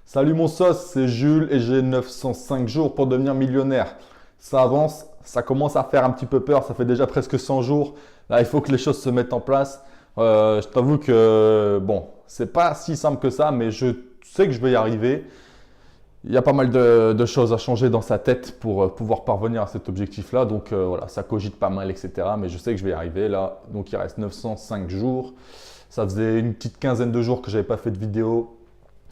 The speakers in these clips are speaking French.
Salut mon sauce, c'est Jules et j'ai 905 jours pour devenir millionnaire. Ça avance, ça commence à faire un petit peu peur, ça fait déjà presque 100 jours. Là, il faut que les choses se mettent en place. Je t'avoue que, bon, c'est pas si simple que ça, mais je sais que je vais y arriver. Il y a pas mal de choses à changer dans sa tête pour pouvoir parvenir à cet objectif-là. Donc voilà, ça cogite pas mal, etc. Mais je sais que je vais y arriver là. Donc il reste 905 jours. Ça faisait une petite quinzaine de jours que j'avais pas fait de vidéo.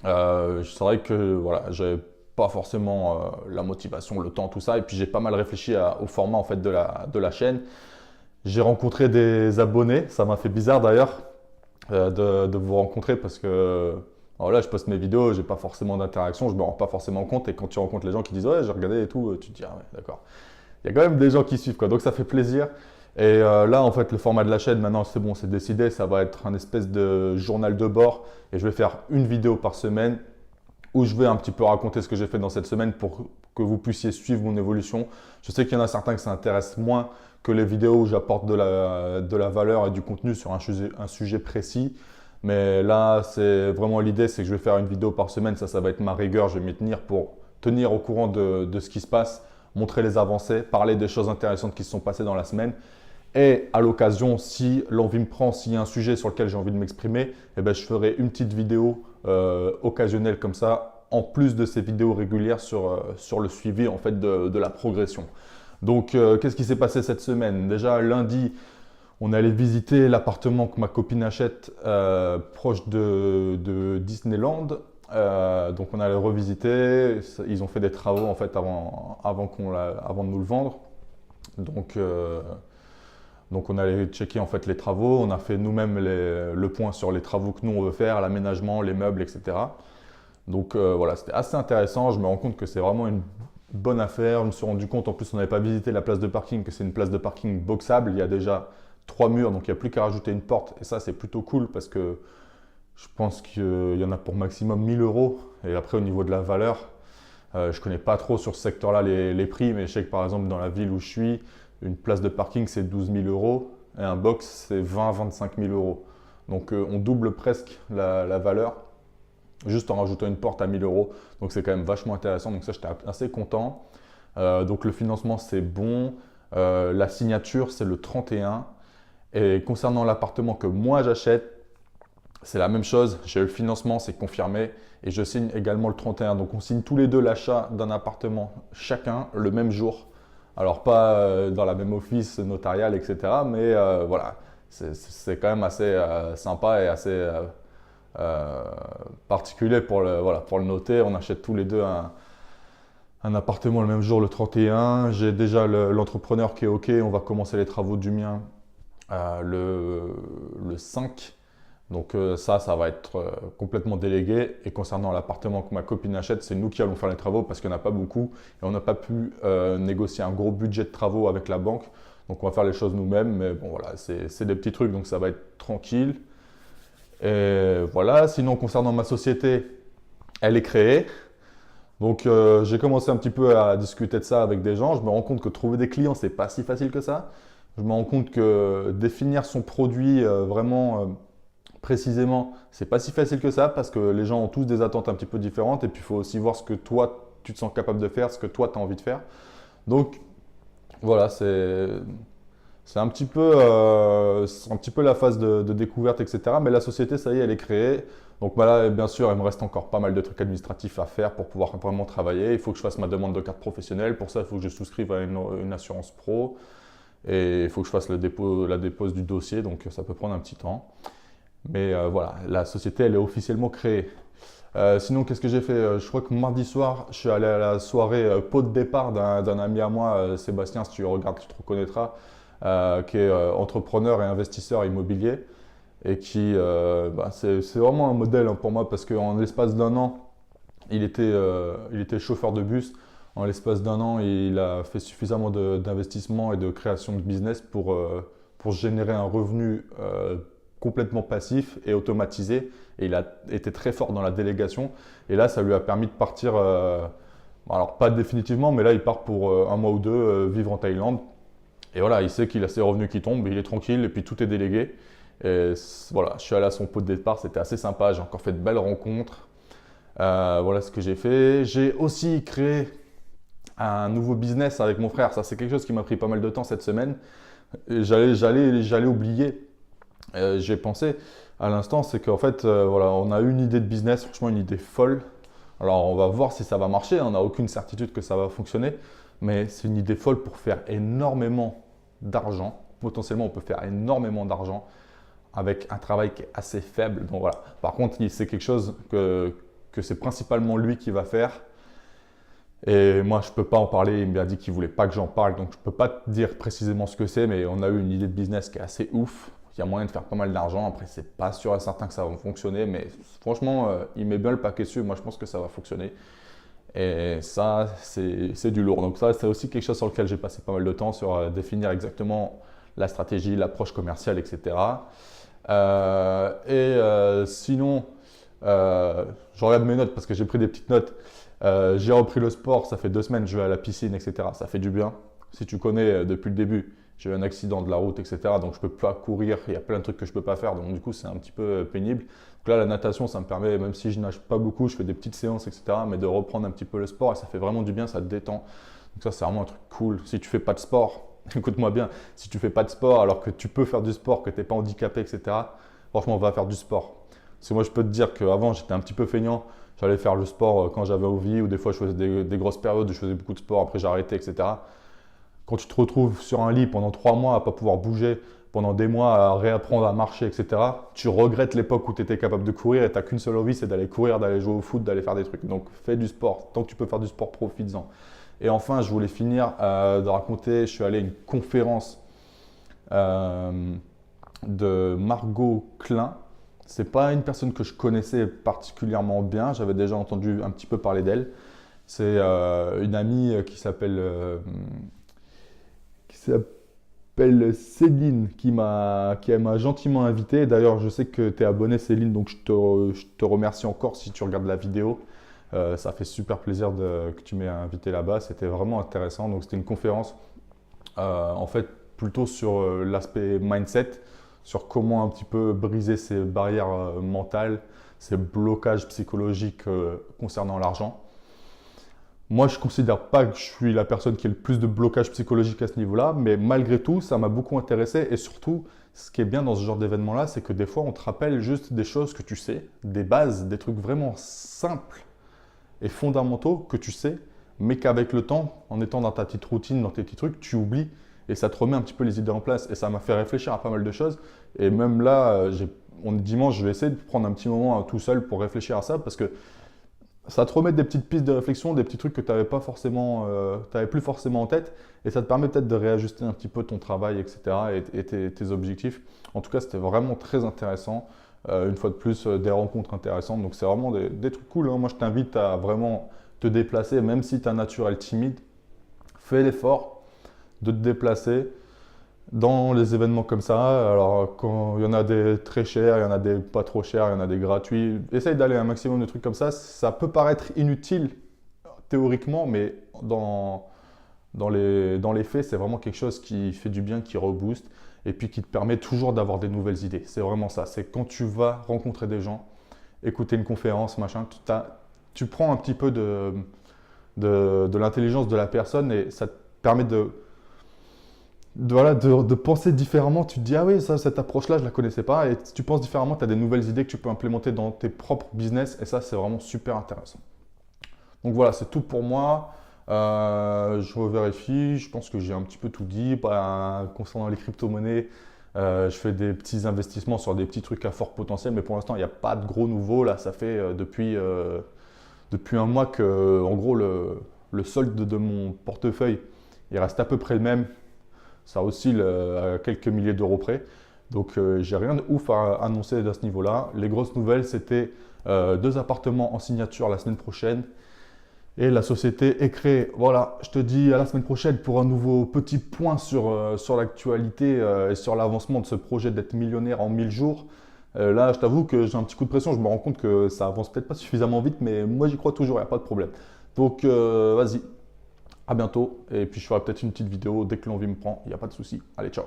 C'est vrai que voilà, j'avais pas forcément la motivation, le temps, tout ça. Et puis j'ai pas mal réfléchi au format en fait de la chaîne. J'ai rencontré des abonnés, ça m'a fait bizarre d'ailleurs de vous rencontrer parce que voilà, je poste mes vidéos, j'ai pas forcément d'interaction, je me rends pas forcément compte. Et quand tu rencontres les gens qui disent ouais, j'ai regardé et tout, tu te dis ah ouais, d'accord. Il y a quand même des gens qui suivent quoi, donc ça fait plaisir. Et là, en fait, le format de la chaîne, maintenant, c'est bon, c'est décidé. Ça va être un espèce de journal de bord. Et je vais faire une vidéo par semaine où je vais un petit peu raconter ce que j'ai fait dans cette semaine pour que vous puissiez suivre mon évolution. Je sais qu'il y en a certains que ça intéresse moins que les vidéos où j'apporte de la valeur et du contenu sur un sujet précis. Mais là, c'est vraiment l'idée, c'est que je vais faire une vidéo par semaine. Ça va être ma rigueur. Je vais m'y tenir pour tenir au courant de ce qui se passe, montrer les avancées, parler des choses intéressantes qui se sont passées dans la semaine. Et à l'occasion, si l'envie me prend, s'il y a un sujet sur lequel j'ai envie de m'exprimer, eh ben, je ferai une petite vidéo occasionnelle comme ça, en plus de ces vidéos régulières sur le suivi en fait, de la progression. Donc, qu'est-ce qui s'est passé cette semaine? Déjà, lundi, on est allé visiter l'appartement que ma copine achète proche de Disneyland. Donc, on allait revisiter. Ils ont fait des travaux en fait avant de nous le vendre. Donc on allait checker en fait les travaux, on a fait nous-mêmes le point sur les travaux que nous on veut faire, l'aménagement, les meubles, etc. Donc voilà, c'était assez intéressant. Je me rends compte que c'est vraiment une bonne affaire. Je me suis rendu compte, en plus on n'avait pas visité la place de parking, que c'est une place de parking boxable. Il y a déjà 3 murs, donc il n'y a plus qu'à rajouter une porte. Et ça c'est plutôt cool parce que je pense qu'il y en a pour maximum 1000 euros. Et après au niveau de la valeur, je ne connais pas trop sur ce secteur-là les prix, mais je sais que par exemple dans la ville où je suis, une place de parking, c'est 12 000 euros et un box, c'est 20-25 000 euros. Donc, on double presque la valeur juste en rajoutant une porte à 1000 euros. Donc, c'est quand même vachement intéressant. Donc, ça, j'étais assez content. Donc, le financement, c'est bon. La signature, c'est le 31. Et concernant l'appartement que moi, j'achète, c'est la même chose. J'ai le financement, c'est confirmé. Et je signe également le 31. Donc, on signe tous les deux l'achat d'un appartement chacun le même jour. Alors pas dans la même office notariale, etc. Mais voilà, c'est quand même assez sympa et assez particulier pour le noter. On achète tous les deux un appartement le même jour, le 31. J'ai déjà l'entrepreneur qui est OK. On va commencer les travaux du mien le 5. Donc ça va être complètement délégué. Et concernant l'appartement que ma copine achète, c'est nous qui allons faire les travaux parce qu'il n'y en a pas beaucoup. Et on n'a pas pu négocier un gros budget de travaux avec la banque. Donc on va faire les choses nous-mêmes. Mais bon voilà, c'est des petits trucs, donc ça va être tranquille. Et voilà, sinon concernant ma société, elle est créée. Donc j'ai commencé un petit peu à discuter de ça avec des gens. Je me rends compte que trouver des clients, c'est pas si facile que ça. Je me rends compte que définir son produit vraiment précisément, c'est pas si facile que ça parce que les gens ont tous des attentes un petit peu différentes et puis il faut aussi voir ce que toi tu te sens capable de faire, ce que toi tu as envie de faire. Donc voilà, c'est un petit peu la phase de découverte, etc. Mais la société, ça y est, elle est créée. Donc bah là, bien sûr, il me reste encore pas mal de trucs administratifs à faire pour pouvoir vraiment travailler. Il faut que je fasse ma demande de carte professionnelle. Pour ça, il faut que je souscrive à une assurance pro. Et il faut que je fasse la dépose du dossier. Donc ça peut prendre un petit temps. Mais voilà, la société, elle est officiellement créée. Sinon, qu'est-ce que j'ai fait? Je crois que mardi soir, je suis allé à la soirée pot de départ d'un ami à moi, Sébastien, si tu regardes, tu te reconnaîtras, qui est entrepreneur et investisseur immobilier. Et qui, c'est vraiment un modèle hein, pour moi parce qu'en l'espace d'un an, il était chauffeur de bus. En l'espace d'un an, il a fait suffisamment d'investissement et de création de business pour générer un revenu complètement passif et automatisé. Et il a été très fort dans la délégation. Et là, ça lui a permis de partir, alors pas définitivement, mais là, il part pour un mois ou deux vivre en Thaïlande. Et voilà, il sait qu'il a ses revenus qui tombent, il est tranquille et puis tout est délégué. Et voilà, je suis allé à son pot de départ, c'était assez sympa. J'ai encore fait de belles rencontres. Voilà ce que j'ai fait. J'ai aussi créé un nouveau business avec mon frère. Ça, c'est quelque chose qui m'a pris pas mal de temps cette semaine. J'allais oublier. J'ai pensé à l'instant, c'est qu'en fait, voilà, on a une idée de business, franchement une idée folle. Alors, on va voir si ça va marcher. On n'a aucune certitude que ça va fonctionner, mais c'est une idée folle pour faire énormément d'argent. Potentiellement, on peut faire énormément d'argent avec un travail qui est assez faible. Donc voilà. Par contre, c'est quelque chose que c'est principalement lui qui va faire. Et moi, je ne peux pas en parler. Il m'a dit qu'il ne voulait pas que j'en parle. Donc, je ne peux pas te dire précisément ce que c'est, mais on a eu une idée de business qui est assez ouf. Il y a moyen de faire pas mal d'argent. Après, c'est pas sûr et certain que ça va fonctionner, mais franchement, il met bien le paquet dessus. Moi, je pense que ça va fonctionner. Et ça, c'est du lourd. Donc ça, c'est aussi quelque chose sur lequel j'ai passé pas mal de temps, sur définir exactement la stratégie, l'approche commerciale, etc. Sinon, je regarde mes notes parce que j'ai pris des petites notes. J'ai repris le sport, ça fait 2 semaines, je vais à la piscine, etc. Ça fait du bien. Si tu connais depuis le début, j'ai eu un accident de la route, etc. Donc je ne peux pas courir, il y a plein de trucs que je ne peux pas faire. Donc du coup, c'est un petit peu pénible. Donc là, la natation, ça me permet, même si je nage pas beaucoup, je fais des petites séances, etc. Mais de reprendre un petit peu le sport et ça fait vraiment du bien, ça te détend. Donc ça, c'est vraiment un truc cool. Si tu fais pas de sport, écoute-moi bien, si tu fais pas de sport alors que tu peux faire du sport, que tu n'es pas handicapé, etc. Franchement, va faire du sport. Parce que moi, je peux te dire qu'avant, j'étais un petit peu feignant. J'allais faire le sport quand j'avais envie ou des fois, je faisais des grosses périodes où je faisais beaucoup de sport. Après, j'ai arrêté, etc. Quand tu te retrouves sur un lit pendant 3 mois à ne pas pouvoir bouger, pendant des mois à réapprendre à marcher, etc., tu regrettes l'époque où tu étais capable de courir et tu n'as qu'une seule envie, c'est d'aller courir, d'aller jouer au foot, d'aller faire des trucs. Donc fais du sport. Tant que tu peux faire du sport, profites-en. Et enfin, je voulais finir de raconter, je suis allé à une conférence de Margot Klein. Ce n'est pas une personne que je connaissais particulièrement bien, j'avais déjà entendu un petit peu parler d'elle. C'est une amie qui s'appelle Céline qui m'a gentiment invité. D'ailleurs, je sais que tu es abonné Céline, donc je te remercie encore si tu regardes la vidéo. Ça fait super plaisir que tu m'aies invité là-bas. C'était vraiment intéressant. Donc, c'était une conférence en fait plutôt sur l'aspect mindset, sur comment un petit peu briser ces barrières mentales, ces blocages psychologiques concernant l'argent. Moi, je ne considère pas que je suis la personne qui a le plus de blocage psychologique à ce niveau-là, mais malgré tout, ça m'a beaucoup intéressé. Et surtout, ce qui est bien dans ce genre d'événement-là, c'est que des fois, on te rappelle juste des choses que tu sais, des bases, des trucs vraiment simples et fondamentaux que tu sais, mais qu'avec le temps, en étant dans ta petite routine, dans tes petits trucs, tu oublies et ça te remet un petit peu les idées en place. Et ça m'a fait réfléchir à pas mal de choses. Et même là, on est dimanche, je vais essayer de prendre un petit moment tout seul pour réfléchir à ça parce que ça te remet des petites pistes de réflexion, des petits trucs que tu n'avais plus forcément en tête, et ça te permet peut-être de réajuster un petit peu ton travail, etc. et tes objectifs. En tout cas, c'était vraiment très intéressant. Une fois de plus, des rencontres intéressantes. Donc, c'est vraiment des trucs cool, hein. Moi, je t'invite à vraiment te déplacer, même si tu as un naturel timide, fais l'effort de te déplacer dans les événements comme ça. Alors, quand il y en a des très chers, il y en a des pas trop chers, il y en a des gratuits. Essaye d'aller un maximum de trucs comme ça. Ça peut paraître inutile théoriquement, mais dans les faits, c'est vraiment quelque chose qui fait du bien, qui rebooste et puis qui te permet toujours d'avoir des nouvelles idées. C'est vraiment ça. C'est quand tu vas rencontrer des gens, écouter une conférence, machin, tu prends un petit peu de l'intelligence de la personne et ça te permet de penser différemment. Tu te dis, ah oui, cette approche-là, je ne la connaissais pas. Et si tu penses différemment, tu as des nouvelles idées que tu peux implémenter dans tes propres business. Et ça, c'est vraiment super intéressant. Donc voilà, c'est tout pour moi. Je revérifie. Je pense que j'ai un petit peu tout dit. Concernant les crypto-monnaies, je fais des petits investissements sur des petits trucs à fort potentiel. Mais pour l'instant, il n'y a pas de gros nouveaux. Là, ça fait depuis un mois que, en gros, le solde de mon portefeuille, il reste à peu près le même. Ça oscille à quelques milliers d'euros près. Donc, j'ai rien de ouf à annoncer à ce niveau-là. Les grosses nouvelles, c'était 2 appartements en signature la semaine prochaine. Et la société est créée. Voilà, je te dis à la semaine prochaine pour un nouveau petit point sur l'actualité et sur l'avancement de ce projet d'être millionnaire en 1000 jours. Là, je t'avoue que j'ai un petit coup de pression. Je me rends compte que ça avance peut-être pas suffisamment vite, mais moi, j'y crois toujours, il n'y a pas de problème. Donc, vas-y. À bientôt et puis je ferai peut-être une petite vidéo dès que l'envie me prend, il n'y a pas de souci. Allez, ciao!